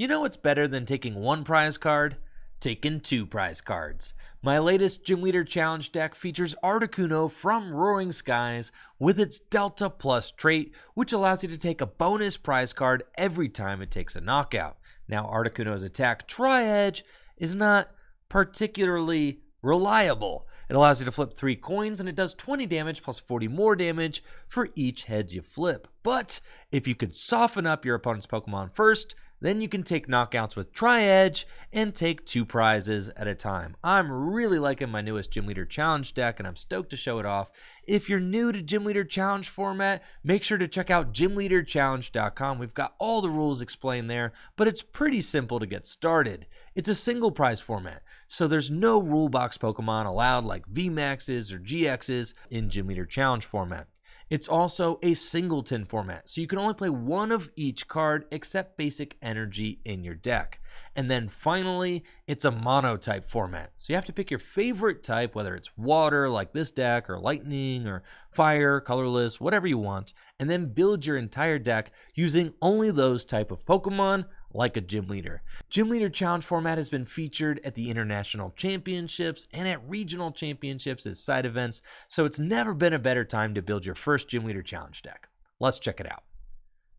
You know what's better than taking one prize card? Taking two prize cards. My latest Gym Leader Challenge deck features Articuno from Roaring Skies with its Delta Plus trait, which allows you to take a bonus prize card every time it takes a knockout. Now, Articuno's attack Tri-Edge is not particularly reliable. It allows you to flip 3 coins, and it does 20 damage plus 40 more damage for each heads you flip. But if you could soften up your opponent's Pokemon first, then you can take knockouts with Tri-Edge and take 2 prizes at a time. I'm really liking my newest Gym Leader Challenge deck, and I'm stoked to show it off. If you're new to Gym Leader Challenge format, make sure to check out gymleaderchallenge.com. We've got all the rules explained there, but it's pretty simple to get started. It's a single prize format, so there's no rule box Pokemon allowed like VMAXs or GXs in Gym Leader Challenge format. It's also a singleton format, so you can only play one of each card except basic energy in your deck. And then finally, it's a monotype format. So you have to pick your favorite type, whether it's water like this deck, or lightning, or fire, colorless, whatever you want, and then build your entire deck using only those type of Pokemon like a Gym Leader. Gym Leader Challenge format has been featured at the International Championships and at Regional Championships as side events, so it's never been a better time to build your first Gym Leader Challenge deck. Let's check it out.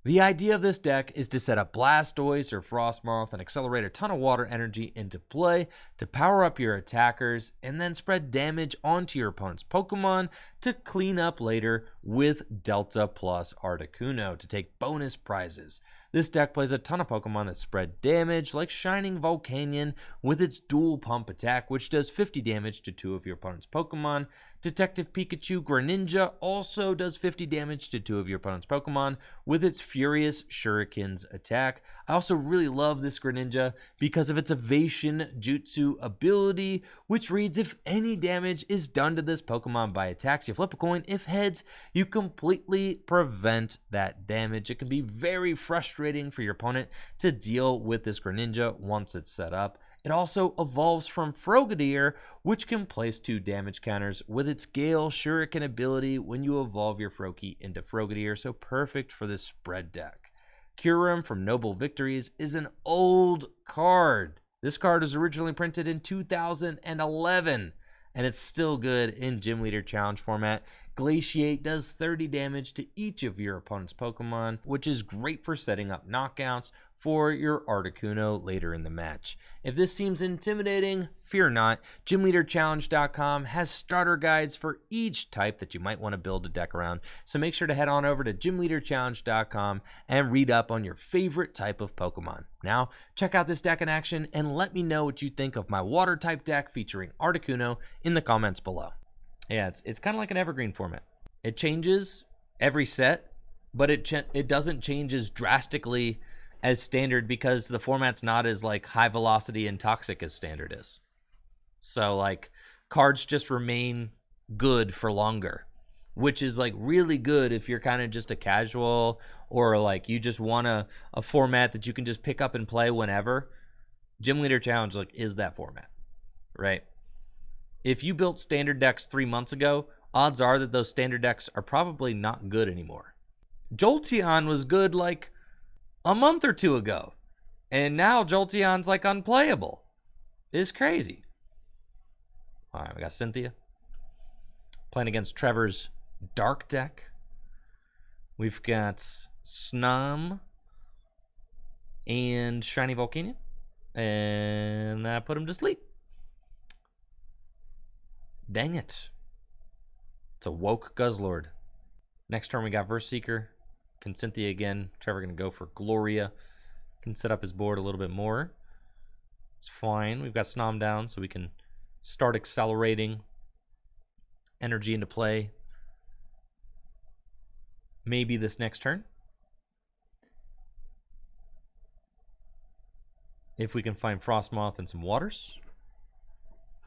The idea of this deck is to set up Blastoise or Frosmoth and accelerate a ton of water energy into play to power up your attackers and then spread damage onto your opponent's Pokemon to clean up later with Delta Plus Articuno to take bonus prizes. This deck plays a ton of Pokemon that spread damage, like Shining Volcanion with its dual pump attack, which does 50 damage to 2 of your opponent's Pokemon. Detective Pikachu Greninja also does 50 damage to 2 of your opponent's Pokemon with its Furious Shurikens attack. I also really love this Greninja because of its Evasion Jutsu ability, which reads, if any damage is done to this Pokemon by attacks, you flip a coin. If heads, you completely prevent that damage. It can be very frustrating for your opponent to deal with this Greninja once it's set up. It also evolves from Frogadier, which can place 2 damage counters with its Gale Shuriken ability when you evolve your Froakie into Frogadier, so perfect for this spread deck. Kyurem from Noble Victories is an old card. This card was originally printed in 2011, and it's still good in Gym Leader Challenge format. Glaciate does 30 damage to each of your opponent's Pokemon, which is great for setting up knockouts for your Articuno later in the match. If this seems intimidating, fear not. GymLeaderChallenge.com has starter guides for each type that you might want to build a deck around, so make sure to head on over to GymLeaderChallenge.com and read up on your favorite type of Pokemon. Now, check out this deck in action and let me know what you think of my water type deck featuring Articuno in the comments below. Yeah, it's kind of like an evergreen format. It changes every set, but it doesn't change as drastically as standard because the format's not as like high velocity and toxic as standard is. So like cards just remain good for longer, which is like really good if you're kind of just a casual or like you just want a format that you can just pick up and play whenever. Gym Leader Challenge like is that format, right? If you built standard decks 3 months ago, odds are that those standard decks are probably not good anymore. Jolteon was good like a month or 2 ago, and now Jolteon's like unplayable. It's crazy. All right, we got Cynthia playing against Trevor's Dark deck. We've got Snom and Shining Volcanion, and I put him to sleep. Dang it. It's a woke Guzzlord. Next turn we got Verse Seeker. Can Cynthia again. Trevor going to go for Gloria. Can set up his board a little bit more. It's fine. We've got Snom down, so we can start accelerating energy into play. Maybe this next turn. If we can find Frosmoth and some waters.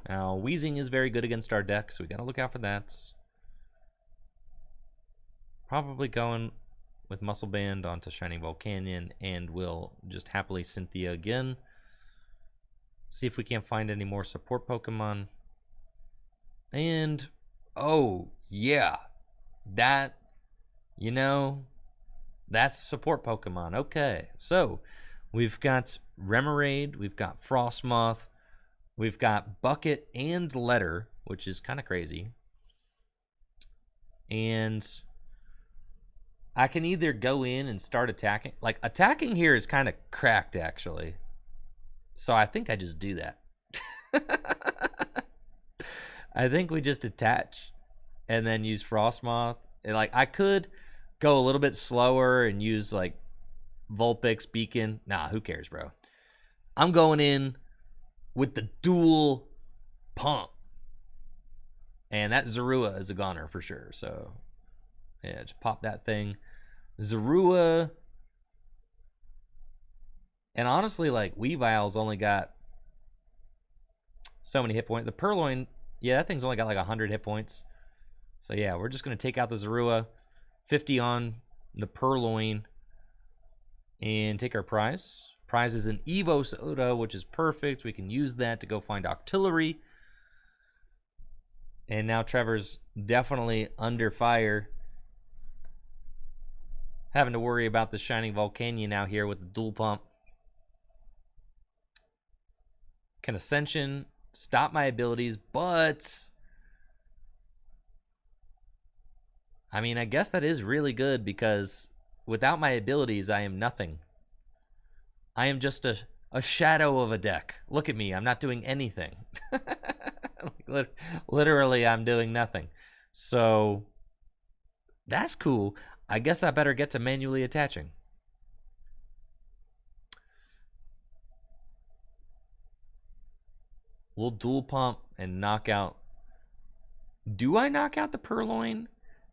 Now, Weezing is very good against our deck, so we got to look out for that. Probably going with Muscle Band onto Shining Volcanion, and we'll just happily Cynthia again. See if we can't find any more support Pokemon. And, oh, yeah. That, that's support Pokemon. Okay, so We've got Remoraid, we've got Frosmoth, we've got Bucket and Letter, which is kind of crazy. And I can either go in and start attacking. Like, attacking here is kind of cracked, actually. So I think I just do that. I think we just attach and then use Frosmoth. And, like, I could go a little bit slower and use, like, Vulpix Beacon. Nah, who cares, bro? I'm going in with the dual pump. And that Zorua is a goner for sure. So, yeah, just pop that thing. Zorua. And honestly, like, Weavile's only got so many hit points. The Purloin, yeah, that thing's only got like 100 hit points. So, yeah, we're just going to take out the Zorua. 50 on the Purloin. And take our prize. Prize is an Evosoda, which is perfect. We can use that to go find Octillery. And now Trevor's definitely under fire. Having to worry about the Shining Volcanion out here with the dual pump. Can Ascension stop my abilities, but I mean, I guess that is really good because without my abilities, I am nothing. I am just a shadow of a deck. Look at me. I'm not doing anything. Literally, I'm doing nothing. So, that's cool. I guess I better get to manually attaching. We'll dual pump and knock out. Do I knock out the Purloin?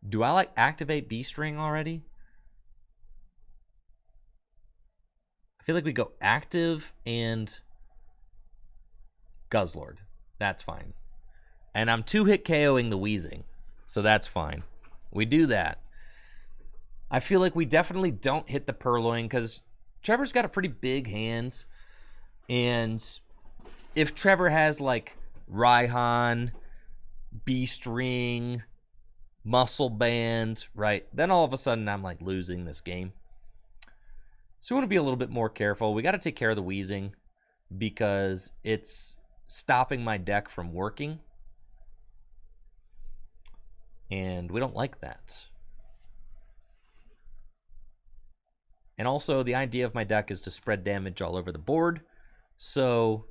Do I, like, activate B-String already? I feel like we go active and Guzzlord. That's fine. And I'm 2-hit KOing the Weezing, so that's fine. We do that. I feel like we definitely don't hit the Purloin because Trevor's got a pretty big hand. And if Trevor has, like, Raihan, B-String, Muscle Band, right, then all of a sudden I'm, like, losing this game. So we want to be a little bit more careful. We got to take care of the Weezing because it's stopping my deck from working. And we don't like that. And also, the idea of my deck is to spread damage all over the board. So,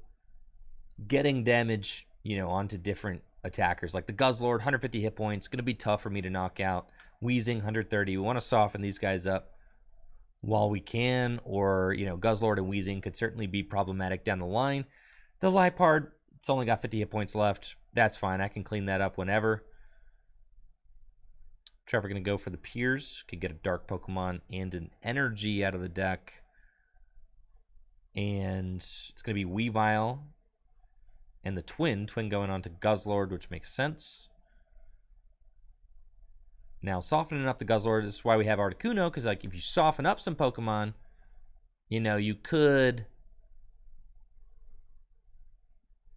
getting damage, you know, onto different attackers. Like the Guzzlord, 150 hit points. Going to be tough for me to knock out. Weezing, 130. We want to soften these guys up while we can. Or, you know, Guzzlord and Weezing could certainly be problematic down the line. The Liepard, it's only got 50 hit points left. That's fine. I can clean that up whenever. Trevor going to go for the Piers. Could get a Dark Pokemon and an Energy out of the deck. And it's going to be Weavile and the Twin going on to Guzzlord, which makes sense. Now, softening up the Guzzlord, this is why we have Articuno, because, like, if you soften up some Pokemon, you know, you could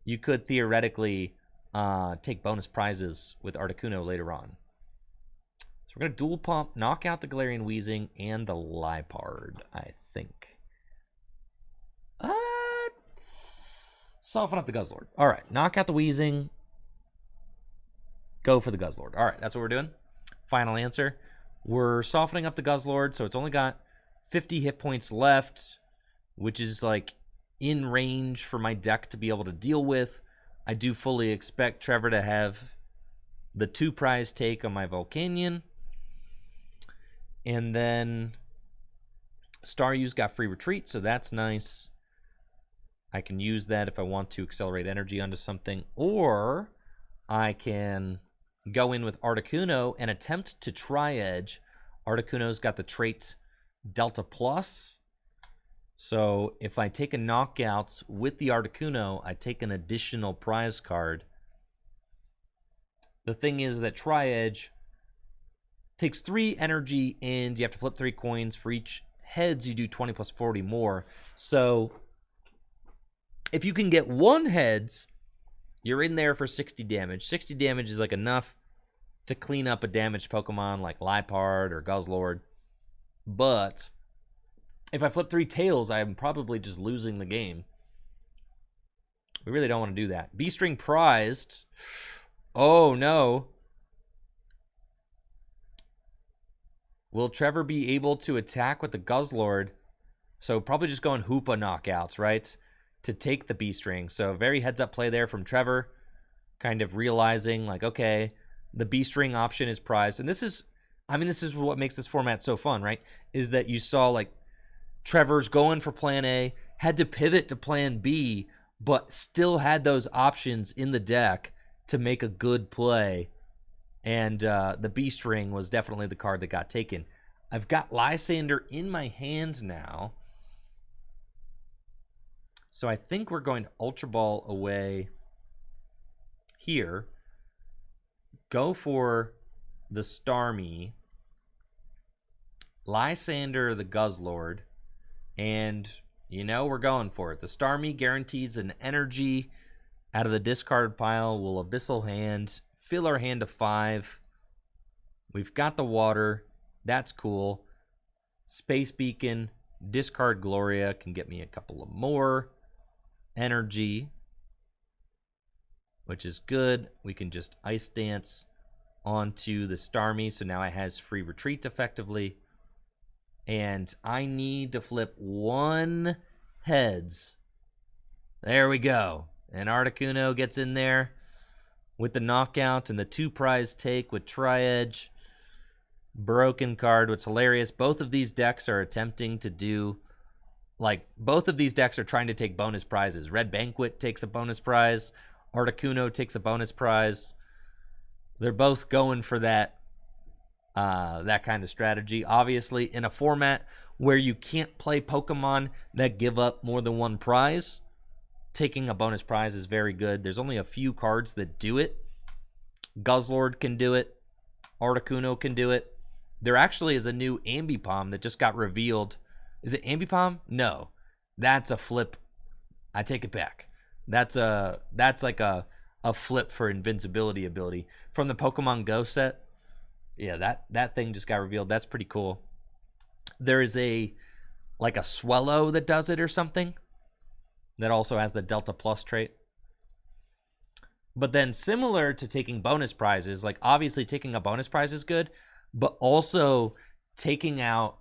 theoretically take bonus prizes with Articuno later on. So we're going to dual pump, knock out the Galarian Weezing and the Liepard, I think. Soften up the Guzzlord. All right, knock out the Weezing. Go for the Guzzlord. All right, that's what we're doing. Final answer. We're softening up the Guzzlord, so it's only got 50 hit points left, which is, like, in range for my deck to be able to deal with. I do fully expect Trevor to have the 2-prize take on my Volcanion. And then Staryu's got free retreat, so that's nice. I can use that if I want to accelerate energy onto something. Or I can go in with Articuno and attempt to Tri-Edge. Articuno's got the trait Delta Plus. So if I take a knockout with the Articuno, I take an additional prize card. The thing is that Tri-Edge takes 3 energy and you have to flip 3 coins. For each heads, you do 20 plus 40 more. So if you can get 1 heads, you're in there for 60 damage. 60 damage is, like, enough to clean up a damaged Pokemon like Liepard or Guzzlord. But If I flip 3 tails, I'm probably just losing the game. We really don't want to do that. B-string prized. Oh, no. Will Trevor be able to attack with the Guzzlord? So probably just going Hoopa knockouts, right? To take the B-string. So very heads-up play there from Trevor. Kind of realizing, like, okay, the B-string option is prized. And this is, I mean, this is what makes this format so fun, right? Is that you saw, like, Trevor's going for plan A, had to pivot to plan B, but still had those options in the deck to make a good play. And the B-string was definitely the card that got taken. I've got Lysander in my hand now. So I think we're going to Ultra Ball away here. Go for the Starmie. Lysander the Guzzlord. And, you know, we're going for it. The Starmie guarantees an energy out of the discard pile. We'll Abyssal Hand. Fill our hand to 5. We've got the water. That's cool. Space Beacon. Discard Gloria can get me a couple of more energy, which is good. We can just Ice Dance onto the Starmie, so now it has free retreats effectively. And I need to flip 1 heads. There we go. And Articuno gets in there with the knockout and the 2 prize take with Tri-Edge. Broken card. What's hilarious, both of these decks are attempting to do, like, both of these decks are trying to take bonus prizes. Red Banquet takes a bonus prize. Articuno takes a bonus prize. They're both going for that kind of strategy. Obviously, in a format where you can't play Pokemon that give up more than 1 prize, taking a bonus prize is very good. There's only a few cards that do it. Guzzlord can do it. Articuno can do it. There actually is a new Ambipom that just got revealed. Is it Ambipom? No. That's a flip. I take it back. That's like a flip for invincibility ability from the Pokemon Go set. Yeah, that thing just got revealed. That's pretty cool. There is like a Swellow that does it or something that also has the Delta Plus trait. But then similar to taking bonus prizes, like obviously taking a bonus prize is good, but also taking out,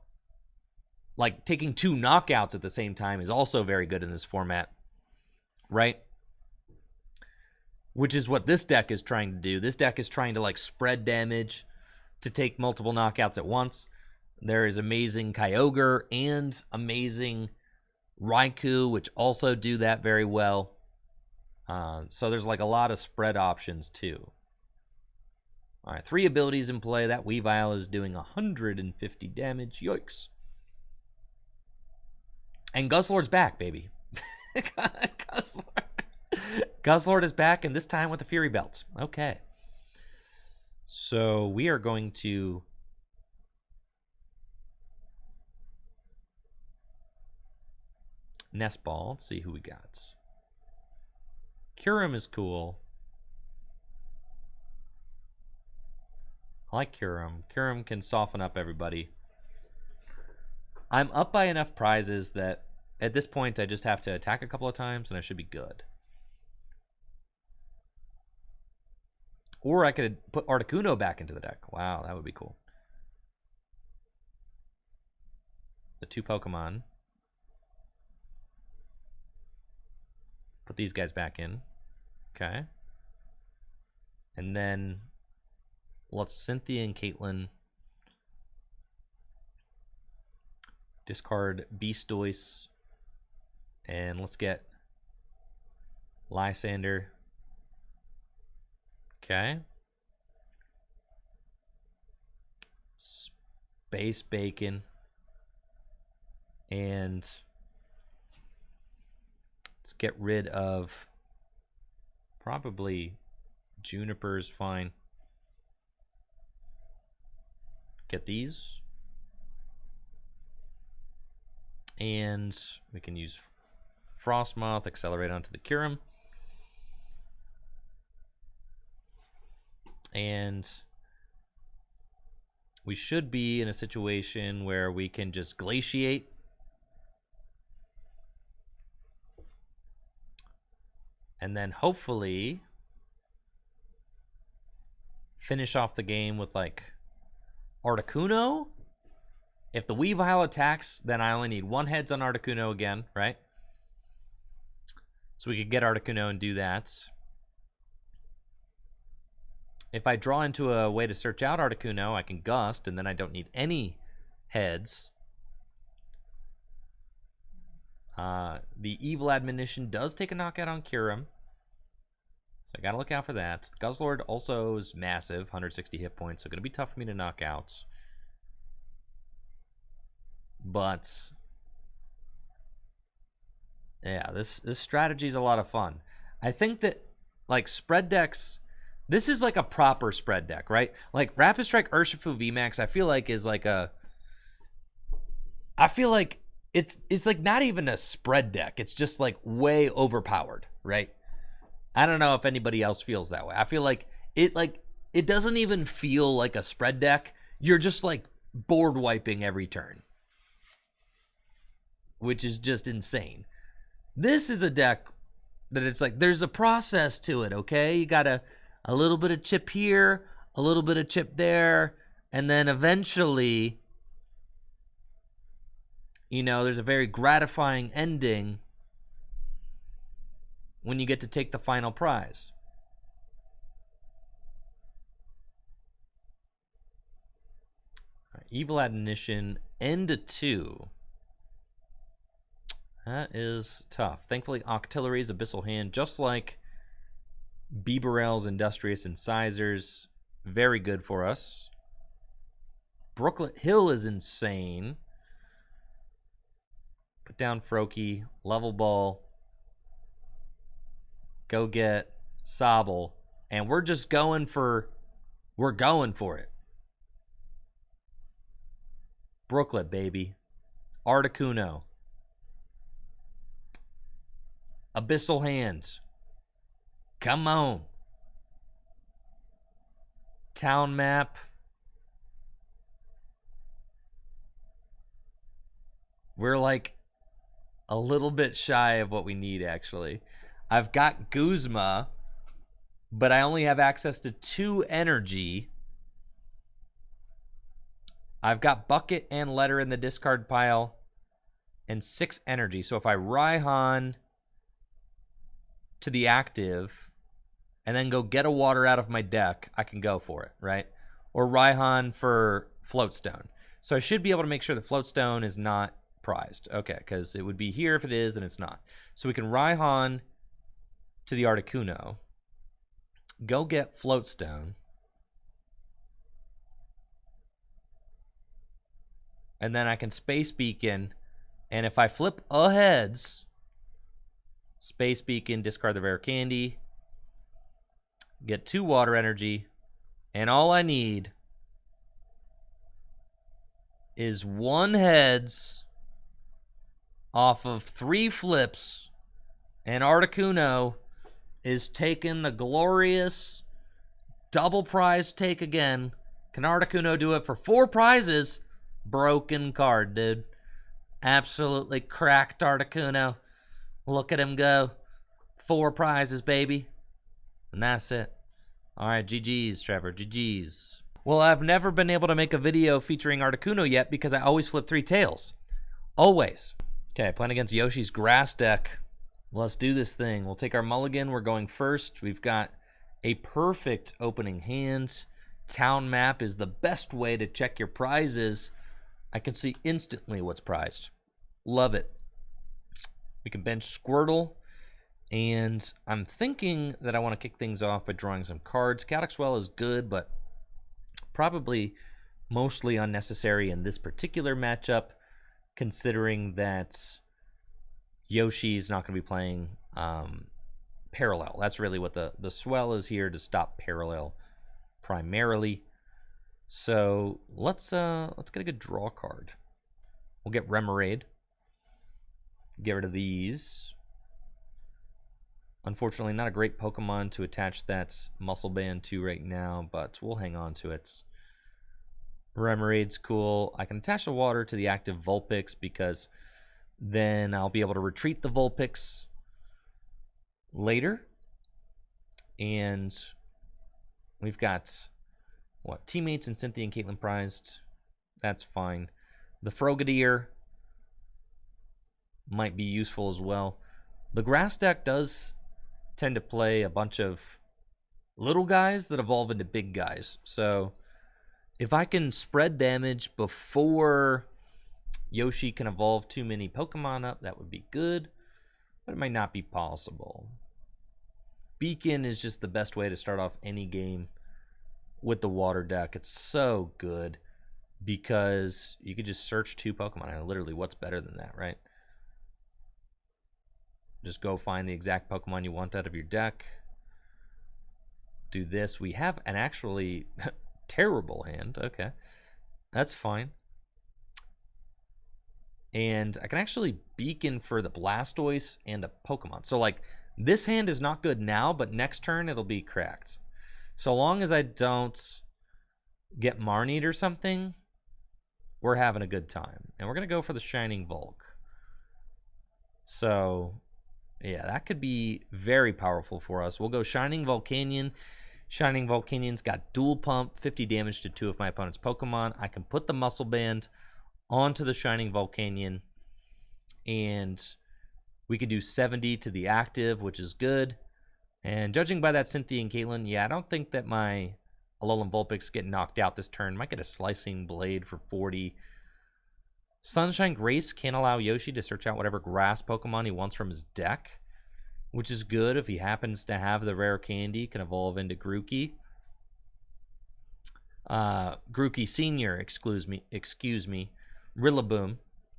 like taking 2 knockouts at the same time is also very good in this format, right? Which is what this deck is trying to do. This deck is trying to like spread damage to take multiple knockouts at once. There is amazing Kyogre and amazing Raikou, which also do that very well. So there's like a lot of spread options too. All right, 3 abilities in play. That Weavile is doing 150 damage. Yikes. And Guzzlord's back, baby. Guzzlord is back, and this time with the Fury Belt. Okay. So we are going to Nest Ball. Let's see who we got. Kyurem is cool. I like Kyurem. Kyurem can soften up everybody. I'm up by enough prizes that at this point I just have to attack a couple of times and I should be good. Or I could put Articuno back into the deck. Wow, that would be cool. The 2 Pokemon. Put these guys back in. Okay. And then let's Cynthia and Caitlin. Discard Beastoise. And let's get Lysander. Okay. Space Bacon. And let's get rid of probably Juniper's fine. Get these. And we can use Frosmoth, accelerate onto the Kyurem. And we should be in a situation where we can just glaciate And then hopefully finish off the game with like Articuno. If the Weavile attacks, then I only need 1 heads on Articuno again, right? So we could get Articuno and do that. If I draw into a way to search out Articuno, I can Gust, and then I don't need any heads. The Evil Admonition does take a knockout on Kyurem, so I gotta look out for that. The Guzzlord also is massive, 160 hit points, so gonna be tough for me to knock out. But yeah, this strategy is a lot of fun. I think that like spread decks, this is like a proper spread deck, right? Like Rapid Strike Urshifu VMAX, I feel like is like a, I feel like it's like not even a spread deck. It's just like way overpowered, right? I don't know if anybody else feels that way. I feel like it doesn't even feel like a spread deck. You're just like board wiping every turn, which is just insane. This is a deck that it's like there's a process to it, okay? You got a little bit of chip here, a little bit of chip there, and then eventually, you know, there's a very gratifying ending when you get to take the final prize. Evil Admonition, end of 2. That is tough. Thankfully, Octillery's Abyssal Hand, just like Bibarel's Industrious Incisors, very good for us. Brooklet Hill is insane. Put down Froakie, Level Ball. Go get Sobble. And we're just going for it. Brooklet, baby. Articuno. Abyssal Hands. Come on. Town Map. We're like a little bit shy of what we need, actually. I've got Guzma, but I only have access to 2 energy. I've got Bucket and Letter in the discard pile and 6 energy. So if I Raihan to the active and then go get a water out of my deck, I can go for it, right? Or Raihan for Float Stone. So I should be able to make sure that Float Stone is not prized. Okay, because it would be here if it is, and it's not. So we can Raihan to the Articuno, go get Float Stone, and then I can Space Beacon, and if I flip a heads, Space Beacon, discard the rare candy, get 2 water energy, and all I need is 1 heads off of 3 flips, and Articuno is taking the glorious double prize take again. Can Articuno do it for 4 prizes? Broken card, dude. Absolutely cracked Articuno. Look at him go. 4 prizes, baby. And that's it. All right, GG's, Trevor. GG's. Well, I've never been able to make a video featuring Articuno yet because I always flip 3 tails. Always. Okay, playing against Yoshi's Grass deck. Let's do this thing. We'll take our mulligan. We're going first. We've got a perfect opening hand. Town Map is the best way to check your prizes. I can see instantly what's prized. Love it. We can bench Squirtle. And I'm thinking that I want to kick things off by drawing some cards. Chaotic Swell is good, but probably mostly unnecessary in this particular matchup, considering that Yoshi's not going to be playing Parallel. That's really what the Swell is here to stop Parallel primarily. So let's get a good draw card. We'll get Remoraid. Get rid of these. Unfortunately, not a great Pokemon to attach that Muscle Band to right now, but we'll hang on to it. Remoraid's cool. I can attach the water to the active Vulpix because then I'll be able to retreat the Vulpix later And we've got, what, Teammates and Cynthia and Caitlin prized. That's fine. The Frogadier might be useful as well. The grass deck does tend to play a bunch of little guys that evolve into big guys. So if I can spread damage before Yoshi can evolve too many Pokemon up, that would be good. But it might not be possible. Beacon is just the best way to start off any game with the water deck. It's so good because you could just search 2 Pokemon. I mean, literally, what's better than that, right? Just go find the exact Pokemon you want out of your deck. Do this. We have an actually terrible hand. Okay. That's fine. And I can actually beacon for the Blastoise and a Pokemon. So, like, this hand is not good now, but next turn it'll be cracked. So long as I don't get Marnied or something, we're having a good time. And we're going to go for the Shining Volk. So, yeah, that could be very powerful for us. We'll go Shining Volcanion. Shining Volcanion's got dual pump, 50 damage to 2 of my opponent's Pokemon. I can put the Muscle Band onto the Shining Volcanion, and we could do 70 to the active, which is good. And judging by that Cynthia and Caitlin, yeah, I don't think that my Alolan Vulpix get knocked out this turn. Might get a Slicing Blade for 40. Sunshine Grace can allow Yoshi to search out whatever grass Pokemon he wants from his deck, which is good if he happens to have the rare candy, can evolve into Grookey. Grookey Senior, excuse me. Rillaboom,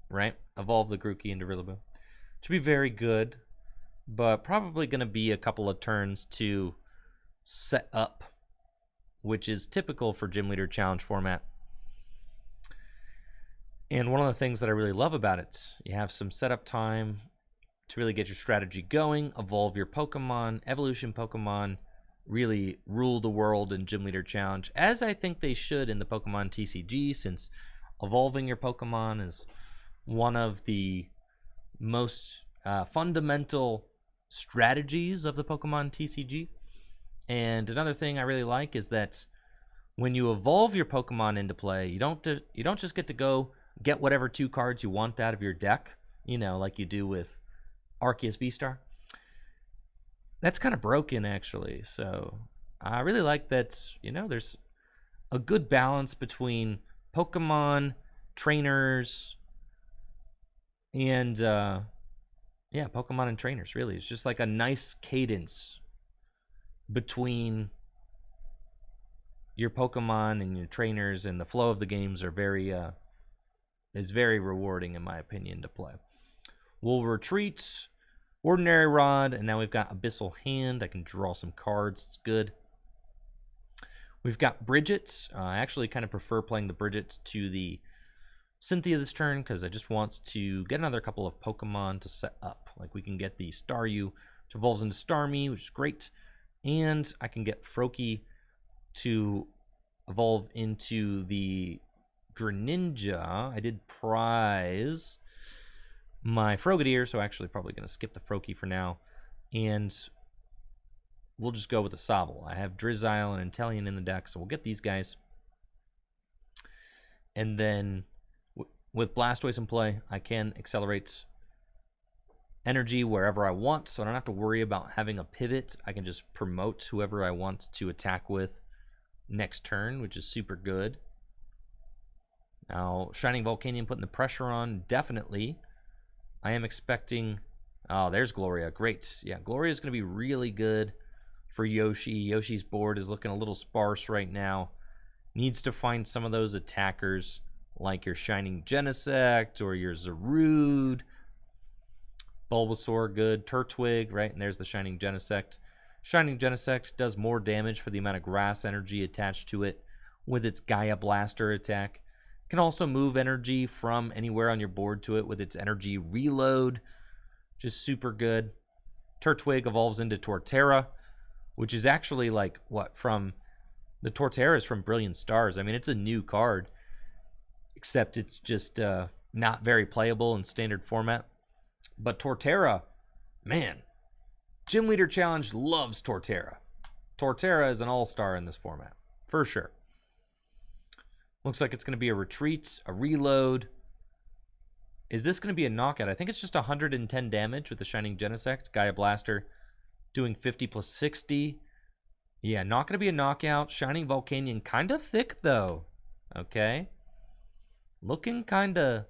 right? Evolve the Grookey into Rillaboom. Should be very good, but probably going to be a couple of turns to set up, which is typical for Gym Leader Challenge format. And one of the things that I really love about it, you have some setup time to really get your strategy going, evolve your Pokemon, evolution Pokemon, really rule the world in Gym Leader Challenge, as I think they should in the Pokemon TCG, since evolving your Pokemon is one of the most fundamental strategies of the Pokemon TCG. And another thing I really like is that when you evolve your Pokemon into play, you don't just get to go get whatever 2 cards you want out of your deck, you know, like you do with Arceus V-Star. That's kind of broken, actually. So I really like that, you know, there's a good balance between Pokemon, trainers, and yeah, Pokemon and trainers, really. It's just like a nice cadence between your Pokemon and your trainers, and the flow of the games are is very rewarding, in my opinion, to play. We'll retreat, Ordinary Rod, and now we've got Abyssal Hand. I can draw some cards. It's good. We've got Bridget. I actually kind of prefer playing the Bridget to the Cynthia this turn because I just want to get another couple of Pokemon to set up. Like we can get the Staryu, which evolves into Starmie, which is great. And I can get Froakie to evolve into the Greninja. I did prize my Frogadier, so actually probably going to skip the Froakie for now. And we'll just go with the Sobble. I have Drizzile and Inteleon in the deck, so we'll get these guys. And then with Blastoise in play, I can accelerate energy wherever I want, so I don't have to worry about having a pivot. I can just promote whoever I want to attack with next turn, which is super good. Now, Shining Volcanion putting the pressure on, definitely. I am expecting... Oh, there's Gloria. Great. Yeah, Gloria is going to be really good for Yoshi. Yoshi's board is looking a little sparse right now. Needs to find some of those attackers, like your Shining Genesect or your Zarude. Bulbasaur, good. Turtwig, right? And there's the Shining Genesect. Shining Genesect does more damage for the amount of grass energy attached to it with its Gaia Blaster attack. Can also move energy from anywhere on your board to it with its energy reload. Just super good. Turtwig evolves into Torterra, which is actually like, what, from... The Torterra is from Brilliant Stars. I mean, it's a new card, except it's just not very playable in standard format. But Torterra, man, Gym Leader Challenge loves Torterra. Torterra is an all-star in this format, for sure. Looks like it's going to be a retreat, a reload. Is this going to be a knockout? I think it's just 110 damage with the Shining Genesect. Gaia Blaster doing 50 plus 60. Yeah, not going to be a knockout. Shining Volcanion kind of thick, though. Okay. Looking kind of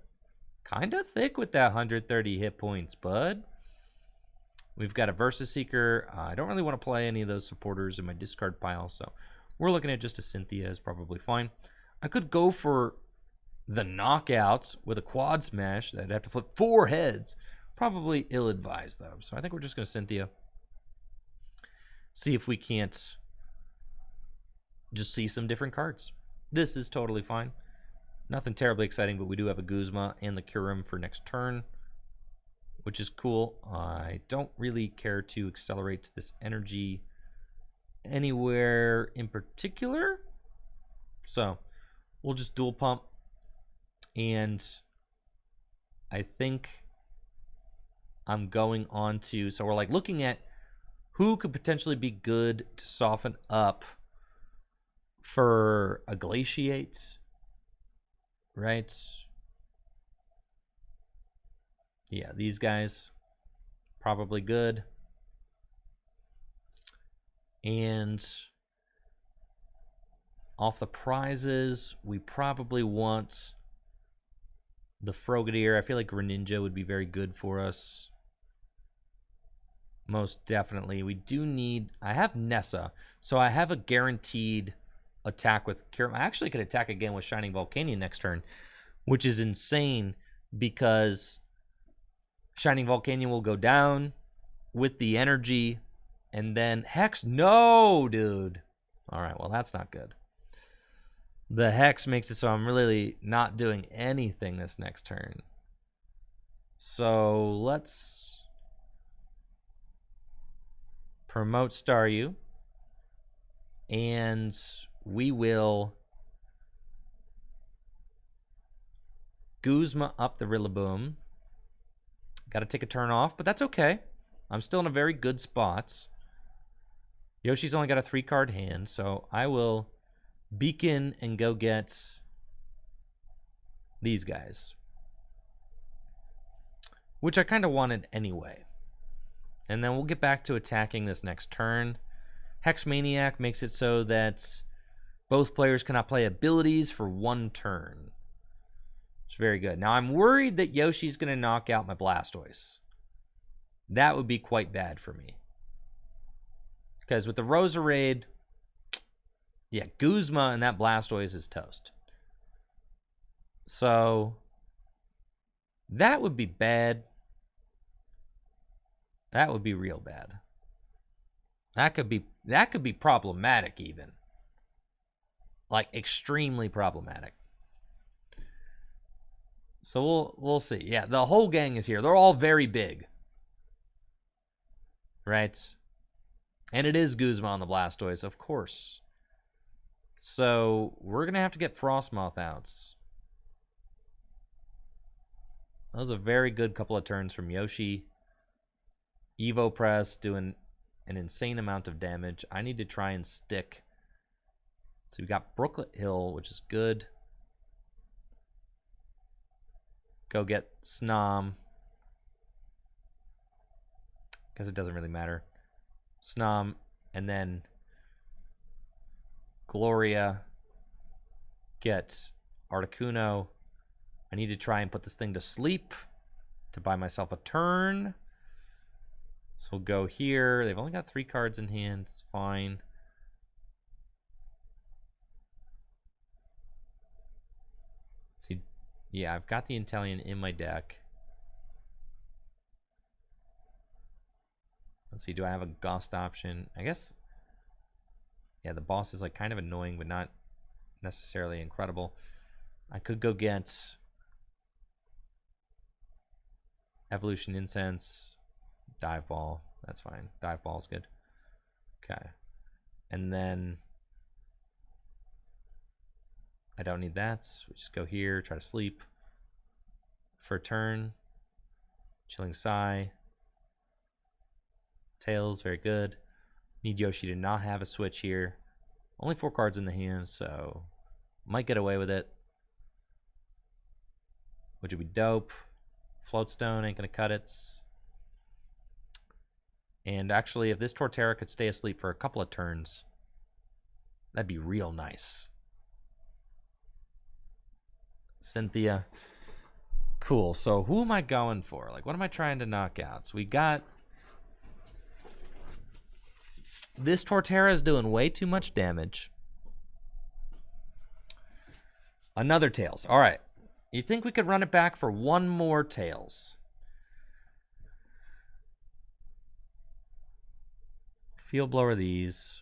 thick with that 130 hit points, bud. We've got a Versus Seeker. I don't really want to play any of those supporters in my discard pile, so we're looking at just a Cynthia is probably fine. I could go for the knockouts with a Quad Smash. That'd have to flip 4 heads. Probably ill-advised, though. So I think we're just going to Cynthia. See if we can't just see some different cards. This is totally fine. Nothing terribly exciting, but we do have a Guzma and the Kyurem for next turn, which is cool. I don't really care to accelerate this energy anywhere in particular. So we'll just dual pump. And I think I'm going on to, so we're like looking at who could potentially be good to soften up for a Glaciate, right? Yeah, these guys, probably good. And off the prizes, we probably want the Frogadier. I feel like Greninja would be very good for us. Most definitely. We do need... I have Nessa, so I have a guaranteed attack with Kyurem. I actually could attack again with Shining Volcanion next turn, which is insane because Shining Volcanion will go down with the energy, and then Hex... No, dude. All right, well, that's not good. The Hex makes it so I'm really not doing anything this next turn. So let's promote Staryu. And we will Guzma up the Rillaboom. Got to take a turn off, but that's okay. I'm still in a very good spot. Yoshi's only got a 3-card hand, so I will beacon and go get these guys, which I kind of wanted anyway. And then we'll get back to attacking this next turn. Hex Maniac makes it so that both players cannot play abilities for 1 turn. It's very good. Now I'm worried that Yoshi's going to knock out my Blastoise. That would be quite bad for me. Because with the Roserade, yeah, Guzma and that Blastoise is toast. So that would be bad. That would be real bad. That could be problematic even. Like extremely problematic. So we'll see. Yeah, the whole gang is here. They're all very big. Right? And it is Guzma on the Blastoise, of course. So we're going to have to get Frosmoth out. That was a very good couple of turns from Yoshi. Evo Press doing an insane amount of damage. I need to try and stick. So we got Brooklet Hill, which is good. Go get Snom. Because it doesn't really matter. Snom, and then Gloria. Get Articuno. I need to try and put this thing to sleep to buy myself a turn. So we'll go here. They've only got 3 cards in hand. It's fine. See, yeah, I've got the Inteleon in my deck. Let's see, do I have a Gust option? I guess, yeah, the boss is like kind of annoying, but not necessarily incredible. I could go get Evolution Incense, Dive Ball. That's fine. Dive Ball's good. Okay. And then I don't need that. We just go here, try to sleep for a turn. Chilling Sigh. Tails, very good. Need Yoshi to not have a switch here. Only 4 cards in the hand, so might get away with it. Which would be dope. Float Stone ain't gonna cut it. And actually, if this Torterra could stay asleep for a couple of turns, that'd be real nice. Cynthia. Cool. So who am I going for? Like, what am I trying to knock out? So we got... This Torterra is doing way too much damage. Another Tails. All right. You think we could run it back for one more Tails? Field Blower these.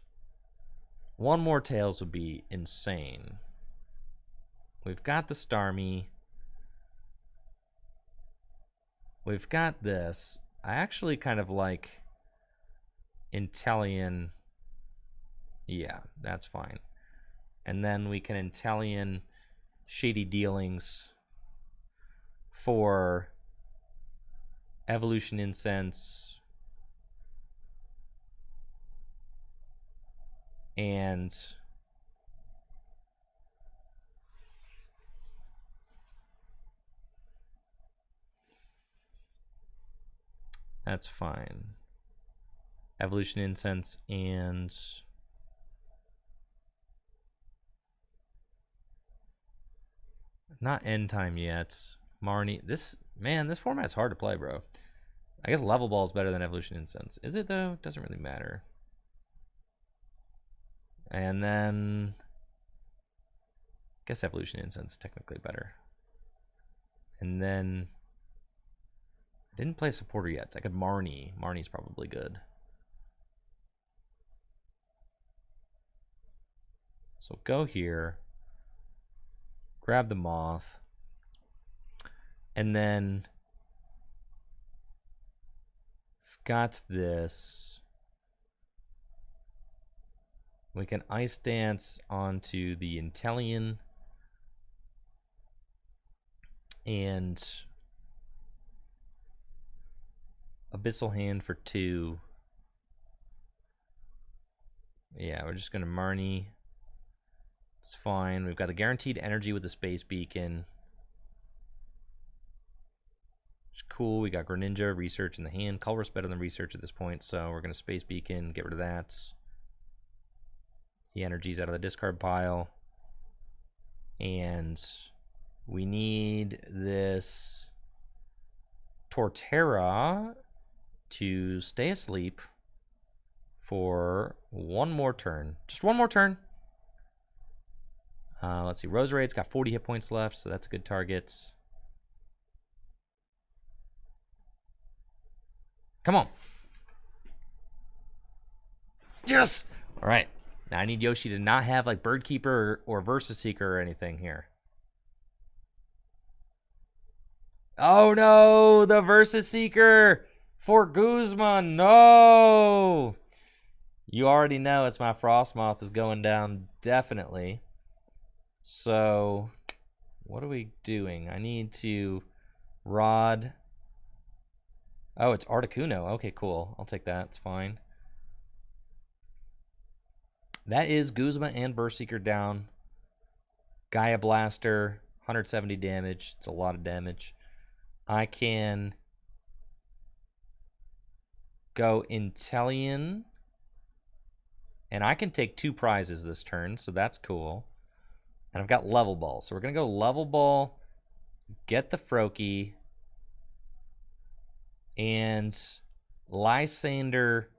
One more Tails would be insane. We've got the Starmie. We've got this. I actually kind of like Inteleon. Yeah, that's fine. And then we can Inteleon Shady Dealings for Evolution Incense and that's fine. Evolution Incense and not End Time yet. Marnie. This format's hard to play, bro. I guess Level Ball is better than Evolution Incense. Is it though? Doesn't really matter. And then I guess Evolution Incense is technically better. And then I didn't play a supporter yet. I could Marnie. Marnie's probably good. So go here. Grab the Moth. And then I've got this. We can Ice Dance onto the Inteleon. And Abyssal Hand for 2. Yeah, we're just going to Marnie. It's fine. We've got the guaranteed energy with the Space Beacon. It's cool. We got Greninja, Research in the hand. Colress better than Research at this point, so we're going to Space Beacon, get rid of that. The energy's out of the discard pile. And we need this Torterra to stay asleep for one more turn. Just one more turn. Let's see. Roserade's got 40 hit points left, so that's a good target. Come on. Yes! All right. Now I need Yoshi to not have like Bird Keeper or Versus Seeker or anything here. Oh no! The Versus Seeker for Guzman. No! You already know it's my Frosmoth is going down definitely. So, what are we doing? I need to Rod. Oh, it's Articuno. Okay, cool. I'll take that. It's fine. That is Guzma and Burstseeker down. Gaia Blaster, 170 damage. It's a lot of damage. I can go Inteleon. And I can take 2 prizes this turn, so that's cool. And I've got Level Ball. So we're going to go Level Ball, get the Froakie, and Lysander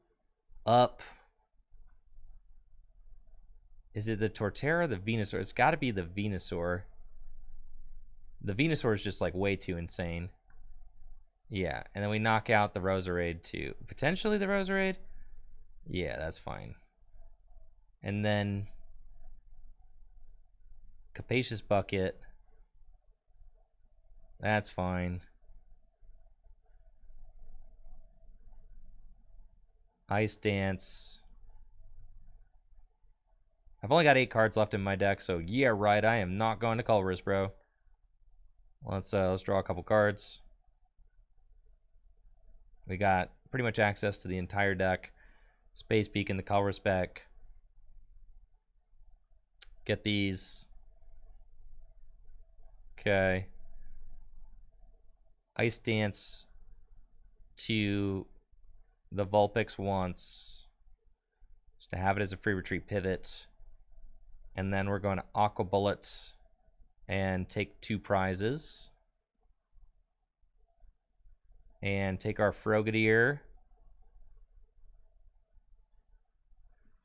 up. Is it the Torterra or the Venusaur? It's got to be the Venusaur. The Venusaur is just like way too insane. Yeah, and then we knock out the Roserade too. Potentially the Roserade? Yeah, that's fine. And then Capacious Bucket. That's fine. Ice Dance. I've only got 8 cards left in my deck, so yeah, right. I am not going to Colress, bro. Let's draw a couple cards. We got pretty much access to the entire deck. Space Beacon, the Colress back. Get these. Okay. Ice Dance to the Vulpix once. Just to have it as a free retreat pivot. And then we're going to Aqua Bullets and take 2 prizes. And take our Frogadier.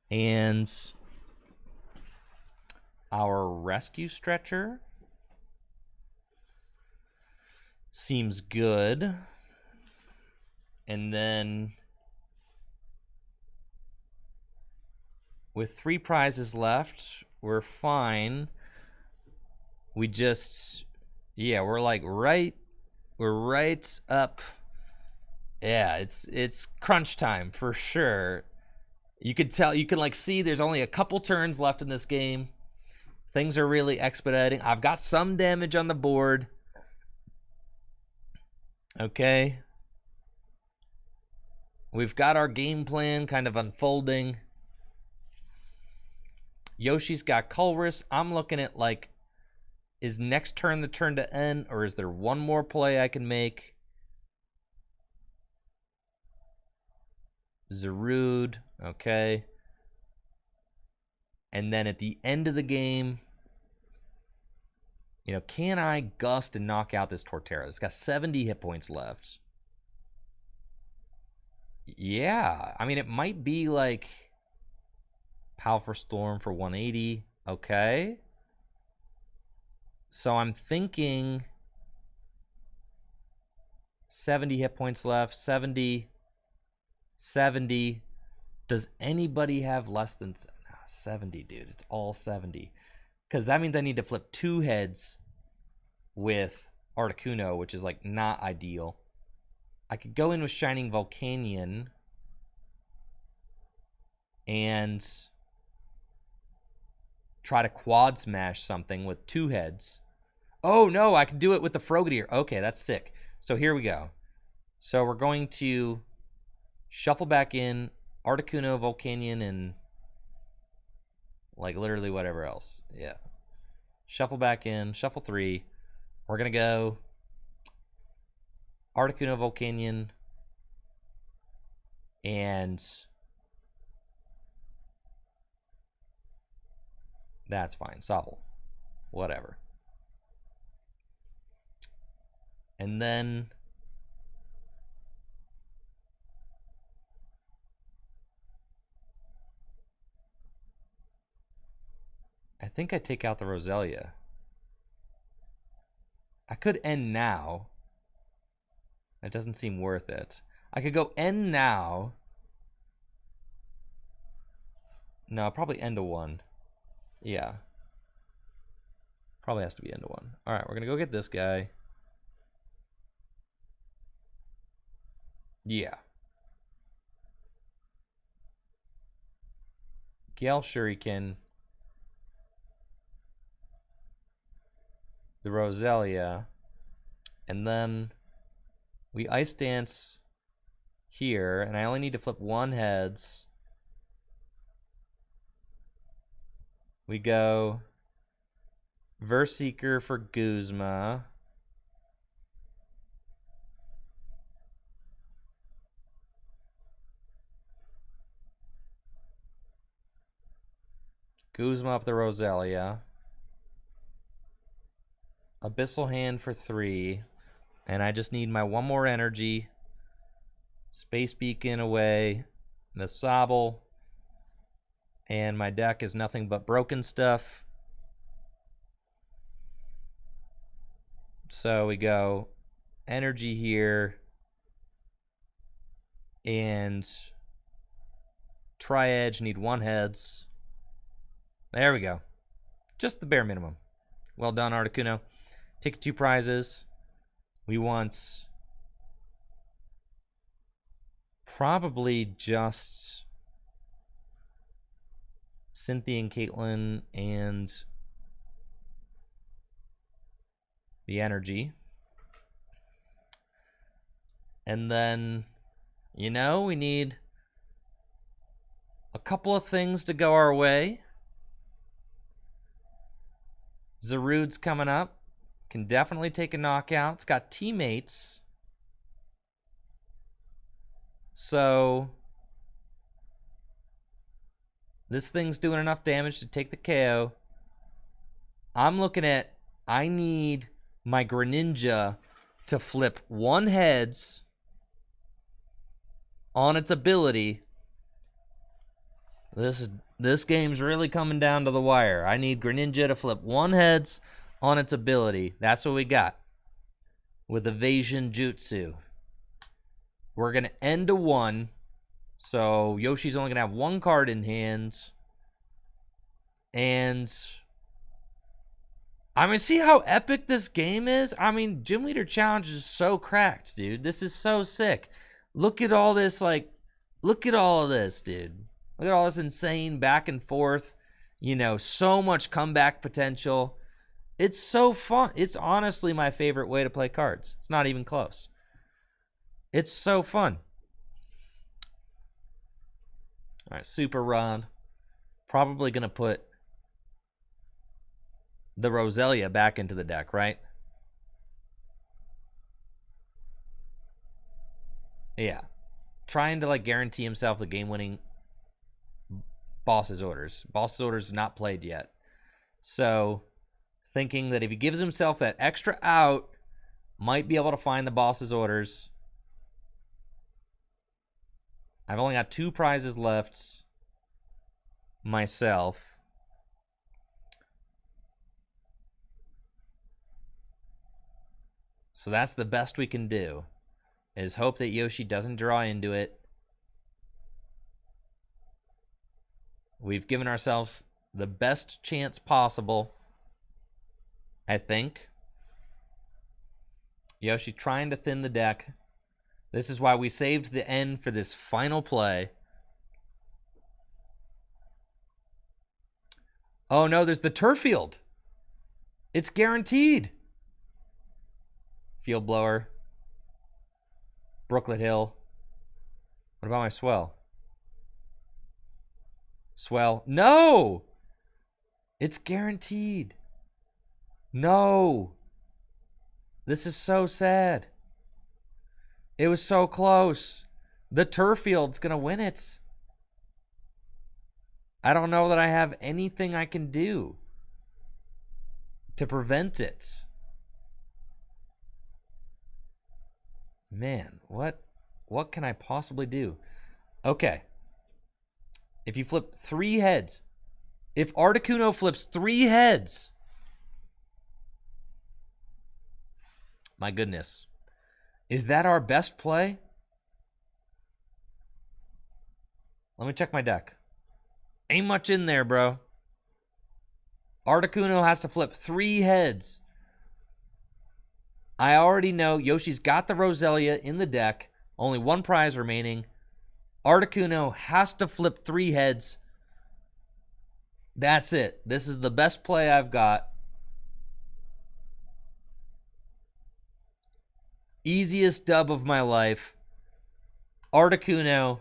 And our Rescue Stretcher. Seems good. And then with 3 prizes left, we're fine. We just, yeah, we're like we're right up. Yeah, it's crunch time for sure. You could tell, you can like see there's only a couple turns left in this game. Things are really expediting. I've got some damage on the board. Okay. We've got our game plan kind of unfolding. Yoshi's got Colress. I'm looking at like, is next turn the turn to end, or is there one more play I can make? Zarude, okay. And then at the end of the game, you know, can I gust and knock out this Torterra? It's got 70 hit points left. Yeah, I mean, it might be like Powerful Storm for 180. Okay. So I'm thinking 70 hit points left, 70. Does anybody have less than 70, dude? It's all 70. Because that means I need to flip 2 heads with Articuno, which is like not ideal. I could go in with Shining Volcanion and try to quad smash something with 2 heads. Oh no, I can do it with the Frogadier. Okay, that's sick. So here we go. So we're going to shuffle back in Articuno, Volcanion, and like literally whatever else. Yeah. Shuffle back in, shuffle 3. We're going to go Articuno, Volcanion, and that's fine. Sobble. Whatever. And then I think I take out the Roselia. I could end now. That doesn't seem worth it. I could go end now. No, probably end to 1. Yeah. Probably has to be end to 1. Alright, we're going to go get this guy. Yeah. Gale Shuriken. The Roselia. And then we Ice Dance here, and I only need to flip 1 heads. We go Verseeker for Guzma. Guzma up the Roselia. Abyssal Hand for 3. And I just need my 1 more energy. Space Beacon away. The Sobble. And my deck is nothing but broken stuff. So we go energy here. And Tri-Edge, need 1 heads. There we go. Just the bare minimum. Well done, Articuno. Take 2 prizes. We want probably just Cynthia and Caitlin and the energy. And then, you know, we need couple of things to go our way. Zarude's coming up. Can definitely take a knockout. It's got teammates. So this thing's doing enough damage to take the KO. I'm looking at, I need my Greninja to flip 1 heads on its ability. This game's really coming down to the wire. I need Greninja to flip 1 heads on its ability. That's what we got with Evasion Jutsu. We're going to end to 1. So Yoshi's only going to have 1 card in hand. And I mean, see how epic this game is? I mean, Gym Leader Challenge is so cracked, dude. This is so sick. Look at all this, like, look at all of this, dude. Look at all this insane back and forth. You know, so much comeback potential. It's so fun. It's honestly my favorite way to play cards. It's not even close. It's so fun. All right, Super Rod. Probably going to put the Roselia back into the deck, right? Yeah. Trying to, like, guarantee himself the game-winning Boss's Orders. Boss's Orders not played yet. So, thinking that if he gives himself that extra out, might be able to find the Boss's Orders. I've only got 2 prizes left myself. So that's the best we can do, is hope that Yoshi doesn't draw into it. We've given ourselves the best chance possible, I think. Yoshi trying to thin the deck. This is why we saved the end for this final play. Oh no, there's the turf field. It's guaranteed. Field Blower. Brooklet Hill. What about my Swell? Swell. No! It's guaranteed. No. This is so sad. It was so close. The turf field's going to win it. I don't know that I have anything I can do to prevent it. Man, what can I possibly do? Okay. If you flip 3 heads, if Articuno flips 3 heads, my goodness, is that our best play? Let me check my deck. Ain't much in there, bro. Articuno has to flip 3 heads. I already know Yoshi's got the Roselia in the deck. Only 1 prize remaining. Articuno has to flip 3 heads. That's it. This is the best play I've got. Easiest dub of my life. Articuno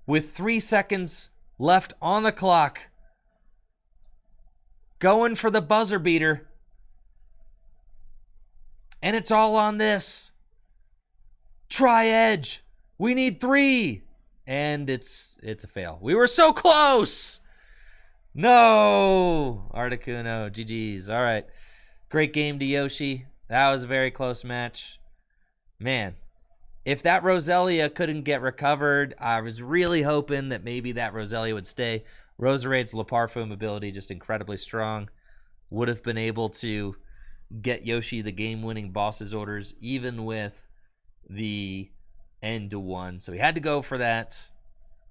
with 3 seconds left on the clock. Going for the buzzer beater. And it's all on this. Tri-Edge. We need 3. And it's a fail. We were so close. No. Articuno. GG's. All right. Great game to Yoshi. That was a very close match. Man, if that Roselia couldn't get recovered, I was really hoping that maybe that Roselia would stay. Roserade's Le Parfum ability just incredibly strong. Would have been able to get Yoshi the game-winning Boss's Orders, even with the end to 1. So he had to go for that.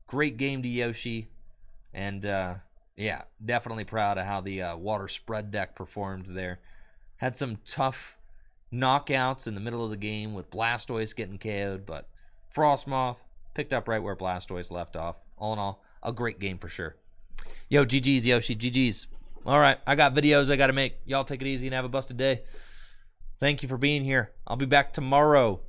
Great game to Yoshi. And, yeah, definitely proud of how the water spread deck performed there. Had some tough knockouts in the middle of the game with Blastoise getting KO'd, but Frosmoth picked up right where Blastoise left off. All in all, a great game for sure. Yo, GG's, Yoshi, GG's. All right, I got videos I got to make. Y'all take it easy and have a busted day. Thank you for being here. I'll be back tomorrow.